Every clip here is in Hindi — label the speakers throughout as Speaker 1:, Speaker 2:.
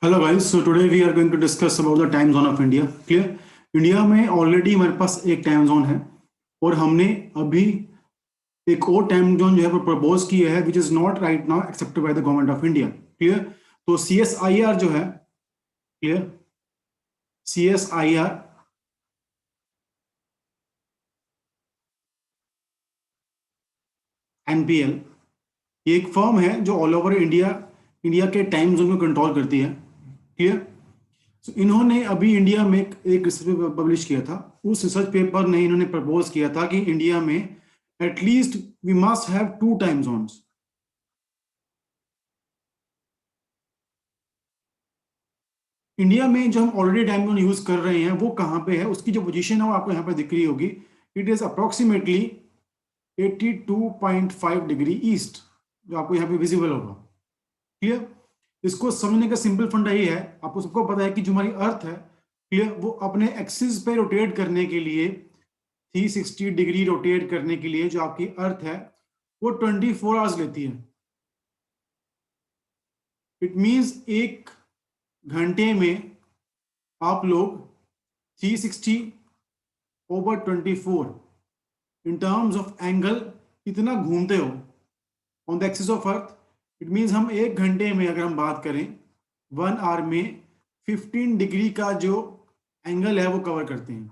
Speaker 1: Hello guys, so today we are going to discuss about the time zone of India. Clear. India में ऑलरेडी हमारे पास एक टाइम जोन है और हमने अभी एक और टाइम जोन जो है वो प्रपोज किया है which is not right now accepted by the government of India. Clear. तो CSIR जो है, क्लियर, CSIR NPL, ये एक फर्म है जो ऑल ओवर इंडिया इंडिया के टाइम जोन को कंट्रोल करती है। क्लियर। तो इन्होंने अभी इंडिया में एक रिसर्च पेपर पब्लिश किया था। उस रिसर्च पेपर ने इन्होंने प्रपोज किया था कि इंडिया में at least we must have 2 time zones. India में जो हम ऑलरेडी टाइम जोन यूज कर रहे हैं वो कहाँ पे है, उसकी जो पोजीशन है वो आपको यहाँ पे दिख रही होगी। It is approximately 82.5 degree east, जो आपको यहाँ पे विजिबल होगा। क्लियर। इसको समझने का सिंपल फंडा ये है, आपको सबको पता है कि जो हमारी अर्थ है, क्लियर, वो अपने एक्सिस पे रोटेट करने के लिए 360 डिग्री रोटेट करने के लिए जो आपकी अर्थ है वो 24 आवर्स लेती है। इट मींस एक घंटे में आप लोग 360 over 24 in terms of angle इतना घूमते हो on the axis of earth. It means हम एक घंटे में अगर हम बात करें 1 आवर में 15 डिग्री का जो एंगल है वो कवर करते हैं।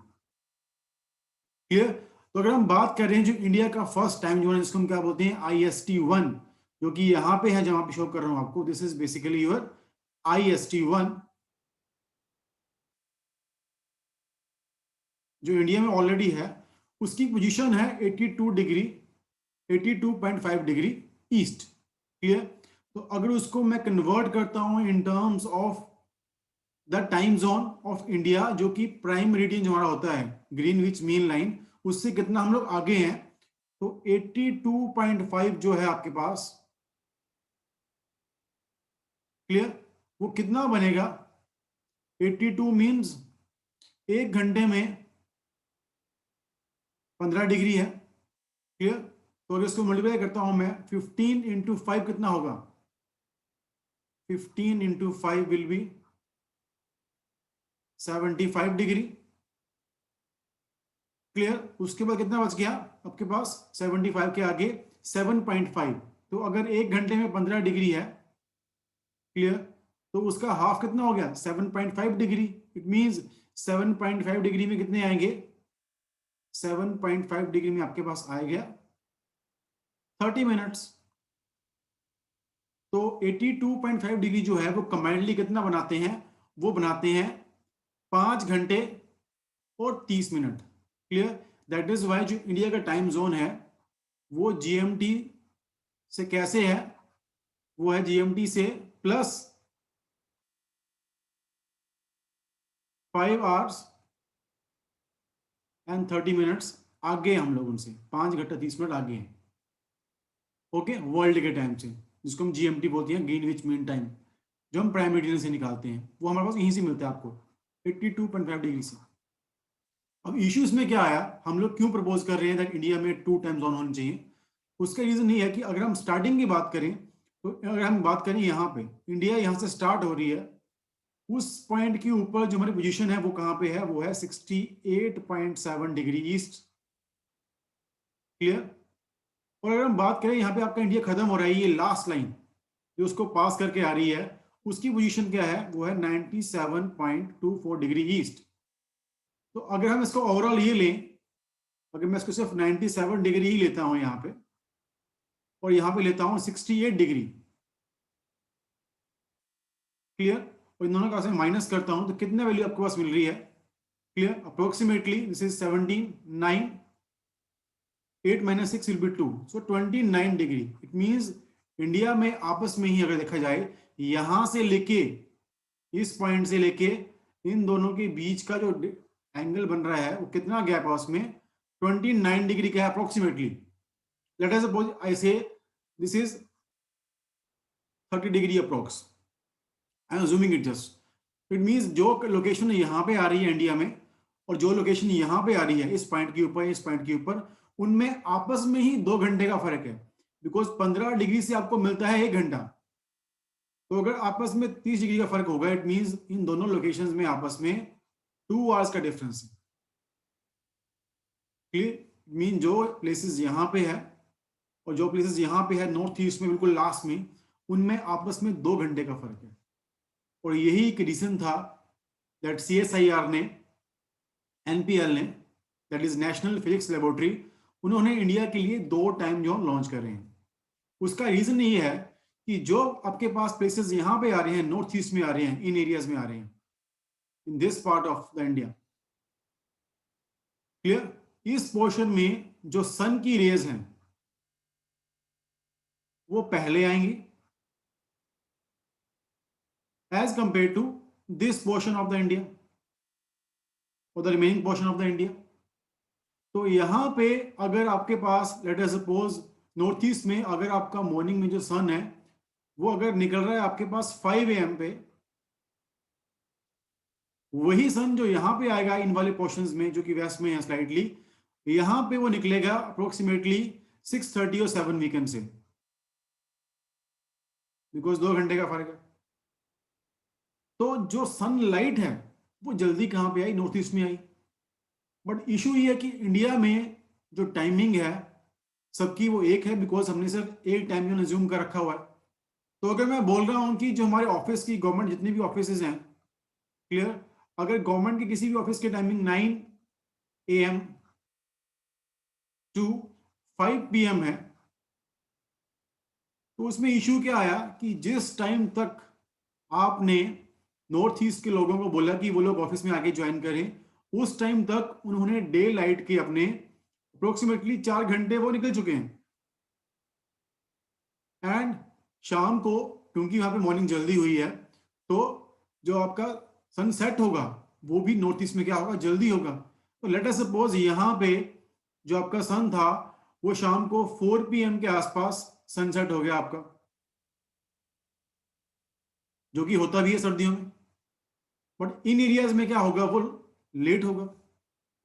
Speaker 1: क्लियर। तो अगर हम बात कर रहे हैं जो इंडिया का फर्स्ट टाइम जोन है जिसको हम क्या बोलते हैं IST1, जो कि यहाँ पे है, जहां पे शो कर रहा हूं आपको, this is basically your IST1, जो इंडिया में ऑलरेडी है। उसकी पोजीशन है 82 डिग्री 82.5 डिग्री ईस्ट। क्लियर। तो अगर उसको मैं कन्वर्ट करता हूं in terms of the time zone of India, जो कि प्राइम मेरिडियन जो हमारा होता है ग्रीनविच मीन लाइन, उससे कितना हम लोग आगे हैं, तो 82.5 जो है आपके पास, क्लियर, वो कितना बनेगा, 82 मीन्स एक घंटे में 15 डिग्री है। क्लियर। तो अगर इसको मल्टीप्लाई करता हूं मैं 15 इंटू 5 कितना होगा, 15 into 5 will be 75 degree. Clear. उसके बाद कितना बच गया आपके पास, 75 के आगे 7.5। तो अगर एक घंटे में 15 डिग्री है, क्लियर, तो उसका हाफ कितना हो गया, 7.5 डिग्री। इट मींस 7.5 डिग्री में कितने आएंगे, 7.5 डिग्री में आपके पास आ गया 30 मिनट्स। तो 82.5 डिग्री जो है वो कंबाइंडली कितना बनाते हैं, वो बनाते हैं 5 घंटे और 30 मिनट। क्लियर। दैट इज वाई जो इंडिया का टाइम जोन है वो GMT से कैसे है, वो है GMT से प्लस 5 आवर्स एंड 30 मिनट्स आगे, हम लोग उनसे 5 घंटा 30 मिनट आगे हैं। ओके, वर्ल्ड के टाइम से, जिसको हम GMT बोलते हैं, ग्रीनविच मीन टाइम, जो हम प्राइम मेरिडियन से निकालते हैं, वो हमारे पास यहीं से मिलता है आपको 82.5 डिग्री से। अब इश्यूज में क्या आया, हम लोग क्यों प्रपोज कर रहे हैं दैट इंडिया में 2 टाइम जोन होने चाहिए। उसका रीजन ये है कि अगर हम स्टार्टिंग की बात करें, तो अगर हम बात करें यहाँ पे, इंडिया यहाँ से स्टार्ट हो रही है, उस पॉइंट के ऊपर जो हमारी पोजीशन है वो कहाँ पे है, वो है 68.7 डिग्री ईस्ट। क्लियर। और अगर हम बात करें यहाँ पे आपका इंडिया खत्म हो रहा है, ये लास्ट लाइन जो उसको पास करके आ रही है, उसकी पोजीशन क्या है, वो है 97.24 डिग्री ईस्ट। तो अगर हम इसको ओवरऑल ये लें, अगर मैं इसको सिर्फ 97 डिग्री ही लेता हूं यहाँ पे, और यहाँ पे लेता हूं 68 डिग्री, क्लियर, और इन दोनों का से माइनस करता हूं, तो कितने वैल्यू आपके पास मिल रही है, clear, approximately this is 17, 9, 8 minus 6 will be 2, so 29 degree. It means India में आपस में ही अगर देखा जाए, यहां से लेके इस पॉइंट से लेके इन दोनों के बीच का जो एंगल बन रहा है वो कितना गैप है उसमें, 29 डिग्री का है approximately. Let us suppose I say this is 30 degree approx, I am assuming it just. It means जो लोकेशन यहाँ पे आ रही है इंडिया में, और जो लोकेशन यहाँ पे आ रही है इस पॉइंट के ऊपर, इस पॉइंट के ऊपर, उनमें आपस में ही 2 घंटे का फर्क है, बिकॉज 15 डिग्री से आपको मिलता है 1 घंटा, तो अगर आपस में 30 डिग्री का फर्क होगा, इट मींस इन दोनों लोकेशंस में आपस में 2 आवर्स का डिफरेंस है। क्लियर? मीन जो प्लेसेस यहाँ पे है और जो प्लेसेस यहाँ पे है नॉर्थ ईस्ट में बिल्कुल लास्ट में, उनमें आपस में 2 घंटे का फर्क है। और यही एक रीजन था दैट CSIR ने, NPL ने, that is national physics laboratory, उन्होंने इंडिया के लिए 2 टाइम जोन लॉन्च कर रहे हैं। उसका रीजन ये है कि जो आपके पास प्लेसेस यहाँ पे आ रहे हैं, नॉर्थ ईस्ट में आ रहे हैं, इन एरियाज में आ रहे हैं, in this part of the India, clear, इस पोर्शन में जो सन की रेज हैं वो पहले आएंगी as compare to this portion of the India और the remaining portion of the India. तो यहां पे अगर आपके पास let us suppose north east में अगर आपका मॉर्निंग में जो सन है वो अगर निकल रहा है आपके पास 5 AM पे, वही सन जो यहां पे आएगा इन वाले पोर्शंस में जो कि वेस्ट में है स्लाइटली, यहां पे वो निकलेगा अप्रोक्सीमेटली 6:30 और 7 वीकेंड से, बिकॉज 2 घंटे का फर्क है। तो जो सनलाइट है वो जल्दी कहां पे आई, नॉर्थ ईस्ट में आई। बट इशू ये है कि इंडिया में जो टाइमिंग है सबकी वो एक है, बिकॉज हमने सिर्फ एक टाइम जोन अज्यूम कर रखा हुआ है। तो अगर मैं बोल रहा हूं कि जो हमारे ऑफिस की गवर्नमेंट जितनी भी ऑफिस हैं, क्लियर, अगर गवर्नमेंट के किसी भी ऑफिस की टाइमिंग 9 AM टू 5 PM है, तो उसमें इशू क्या आया कि जिस टाइम तक आपने नॉर्थ ईस्ट के लोगों को बोला कि वो लोग ऑफिस में आके ज्वाइन करें, उस टाइम तक उन्होंने डे लाइट के अपने अप्रोक्सीमेटली 4 घंटे वो निकल चुके हैं। एंड शाम को क्योंकि वहां पे मॉर्निंग जल्दी हुई है, तो जो आपका सनसेट होगा वो भी नॉर्थ ईस्ट में क्या होगा, जल्दी होगा। तो लेट अस सपोज यहाँ पे जो आपका सन था वो शाम को 4 PM के आसपास सनसेट हो गया आपका, जो कि होता भी है सर्दियों में। बट इन एरियाज में क्या होगा, वो लेट होगा।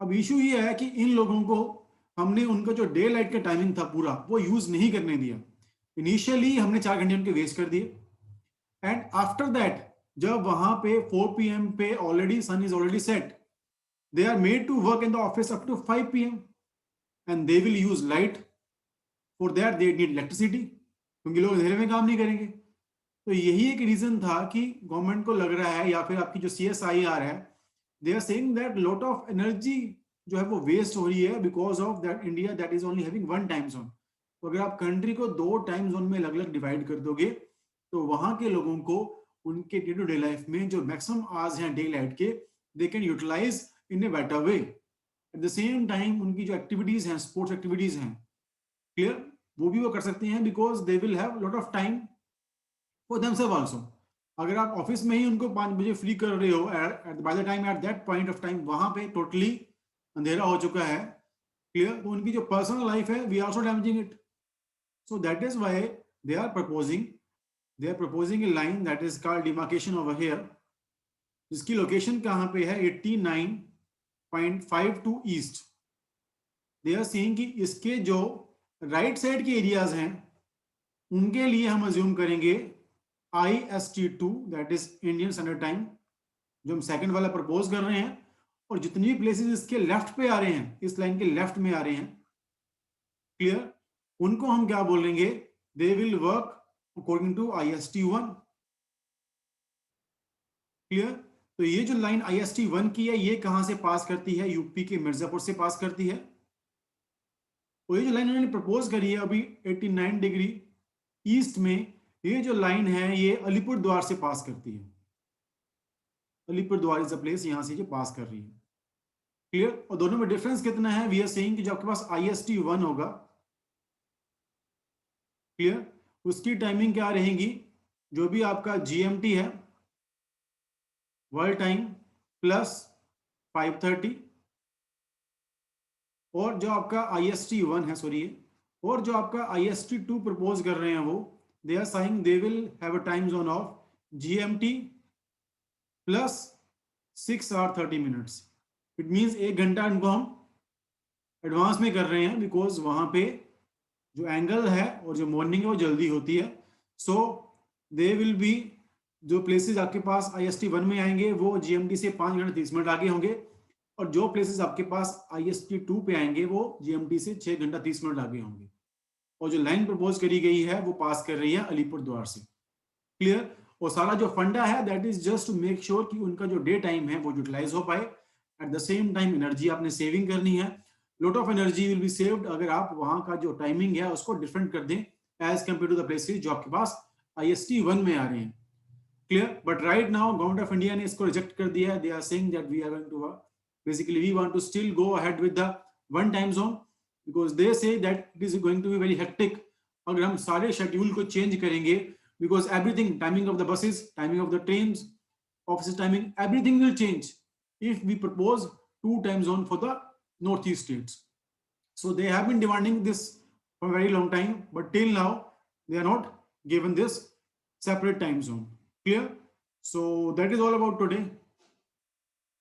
Speaker 1: अब इशू ये है कि इन लोगों को हमने उनका जो डे लाइट का टाइमिंग था पूरा वो यूज नहीं करने दिया। इनिशियली हमने 4 घंटे उनके वेस्ट कर दिए, एंड आफ्टर दैट जब वहां पे 4 PM पे already sun is already set, they are made to work in the office up to 5 PM and they will use light, for that they need electricity, क्योंकि लोग अंधेरे में काम नहीं करेंगे। तो यही एक रीजन था कि गवर्नमेंट को लग रहा है, या फिर आपकी जो CSIR है, they are saying that lot of energy जो है वो वेस्ट हो रही है because of that India that is only having 1 time zone. तो अगर आप कंट्री को 2 टाइम जोन में अलग अलग डिवाइड कर दोगे तो वहां के लोगों को उनके डे टू डे लाइफ में जो मैक्सिमम आवर्स हैं डे लाइट के, they can utilise in a better way. At the same time उनकी जो एक्टिविटीज हैं, स्पोर्ट्स एक्टिविटीज हैं, क्लियर, वो भी वो कर सकते हैं because they will have lot of time for themselves also. अगर आप ऑफिस में ही उनको 5 बजे फ्री कर रहे हो, by the time at that point of time वहां पे टोटली अंधेरा हो चुका है, क्लियर, तो उनकी जो पर्सनल लाइफ है we are also damaging it. So that is why they are proposing a line that is called demarcation over here, जिसकी लोकेशन कहां पे है 89.52 ईस्ट। दे आर सेइंग कि इसके जो राइट साइड के एरियाज हैं उनके लिए हम अज्यूम करेंगे IST2, that is Indian standard time, जो हम सेकंड वाला प्रपोज कर रहे हैं। और जितनी भी प्लेसेस इसके लेफ्ट पे आ रहे हैं, इस लाइन के लेफ्ट में आ रहे हैं, क्लियर, उनको हम क्या बोलेंगे, they will work according to IST1, clear. तो ये जो लाइन IST1 की है ये कहां से पास करती है, यूपी के मिर्जापुर से पास करती है। और ये जो लाइन उन्होंने प्रपोज करी है अभी 89 डिग्री ईस्ट में, ये जो लाइन है ये अलीपुर द्वार से पास करती है। अलीपुर द्वार इज अ प्लेस यहां से जो पास कर रही है, क्लियर। और दोनों में डिफरेंस कितना है, वी आर सेइंग कि जो आपके पास IST1 होगा, क्लियर, उसकी टाइमिंग क्या रहेगी, जो भी आपका GMT है, वर्ल्ड टाइम, प्लस 5:30, और जो आपका IST1 है, सॉरी, और जो आपका IST2 प्रपोज कर रहे हैं वो, they are saying they will have a time zone of GMT plus 6 hour 30 minutes. It means 1 घंटा इनको हम एडवांस में कर रहे हैं बिकॉज वहां पे जो एंगल है और जो मॉर्निंग है वो जल्दी होती है। सो दे विल बी जो प्लेसेस आपके पास IST 1 में आएंगे वो GMT से 5 घंटे 30 मिनट आगे होंगे, और जो प्लेसेस आपके पास IST 2 पे आएंगे वो GMT से 6 घंटा 30 मिनट आगे होंगे। और जो लाइन प्रपोज करी गई है वो पास कर रही है अलीपुर द्वार से। क्लियर? और सारा जो फंडा है that is just to make sure कि उनका जो डे टाइम है वो यूटिलाइज हो पाए। Eight the same time energy आपने सेविंग करनी है, lot of energy will be saved अगर आप वहां का जो टाइमिंग है उसको डिफरेंट कर दें as compare to the places जो आपके पास IST 1 में आ रहे हैं। Clear? But right now government of India ने इसको रिजेक्ट कर दिया है। They are saying that we are going to basically we want to still go ahead with the one time zone because they say that it is going to be very hectic अगर हम सारे शेड्यूल को चेंज करेंगे, because everything, timing of the buses, timing of the trains, office timing, everything will change if we propose 2 time zone for the northeast states. So they have been demanding this for a very long time, but till now they are not given this separate time zone. Clear? So that is all about today,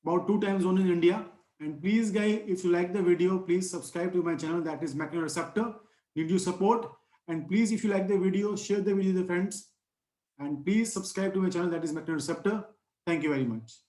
Speaker 1: about 2 time zone in India. And please guys, if you like the video, please subscribe to my channel, that is Mechanoreceptor. Need your support. And please, if you like the video, share the video with your friends. And please subscribe to my channel, that is Mechanoreceptor. Thank you very much.